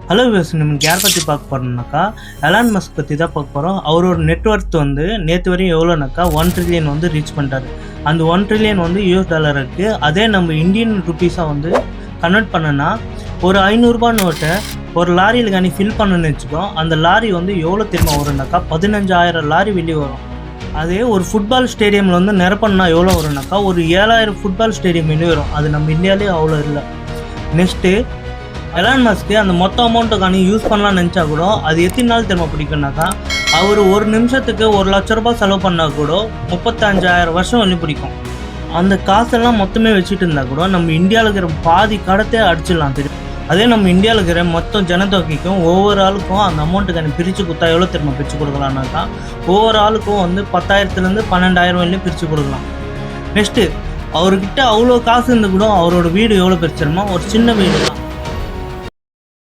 Hello views, நமக்கு யார் பற்றி பார்க்க போகிறோம்னாக்கா எலான் மஸ்க் பற்றி தான் பார்க்க போகிறோம். அவரோட நெட்ஒர்த் வந்து நேற்று வரையும் எவ்வளோனாக்கா 1 ட்ரில்லியன் வந்து ரீச் பண்ணிட்டாரு. அந்த 1 ட்ரில்லியன் வந்து US$ இருக்குது. அதே நம்ம இந்தியன் ருப்பீஸாக வந்து கன்வெர்ட் பண்ணனா ஒரு 500 நோட்டை ஒரு லாரியில் காணி ஃபில் பண்ணணும்னு வச்சுக்கோ. அந்த லாரி வந்து எவ்வளோ திரும்ப வரும்னாக்கா 15,000 லாரி வெளியே வரும். அதே ஒரு ஃபுட்பால் ஸ்டேடியமில் வந்து நிரப்பணும்னா எவ்வளோ வரும்னாக்கா ஒரு 7,000 ஃபுட்பால் ஸ்டேடியம் வெளியே வரும். அது நம்ம இந்தியாவிலே அவ்வளோ இல்லை. நெக்ஸ்ட்டு எலான் மஸ்க்கு அந்த மொத்த அமௌண்ட்டுக்கான யூஸ் பண்ணலாம்னு நினச்சா கூட அது எத்தனை நாள் திரும்ப பிடிக்கும்னாக்கா அவர் ஒரு நிமிஷத்துக்கு ₹1,00,000 செலவு பண்ணால் கூட 35,000 வருஷம் வந்து பிடிக்கும். அந்த காசெல்லாம் மொத்தமே வச்சுட்டு இருந்தால் கூட நம்ம இந்தியாவில் இருக்கிற பாதி கடத்தை அடிச்சிடலாம் தெரியும். அதே நம்ம இந்தியாவில் இருக்கிற மொத்த ஜனத்தொகைக்கும் ஒவ்வொரு ஆளுக்கும் அந்த அமௌண்ட்டுக்கான பிரித்து கொடுத்தா எவ்வளோ திரும்ப பிரித்து கொடுக்கலாம்னாக்கா ஒவ்வொரு ஆளுக்கும் வந்து 10,000 12,000 வரையும் பிரித்து கொடுக்கலாம். நெக்ஸ்ட்டு அவர்கிட்ட அவ்வளோ காசு இருந்து கூட அவரோட வீடு எவ்வளோ பிரிச்சிருமோ ஒரு சின்ன வீடு தான்.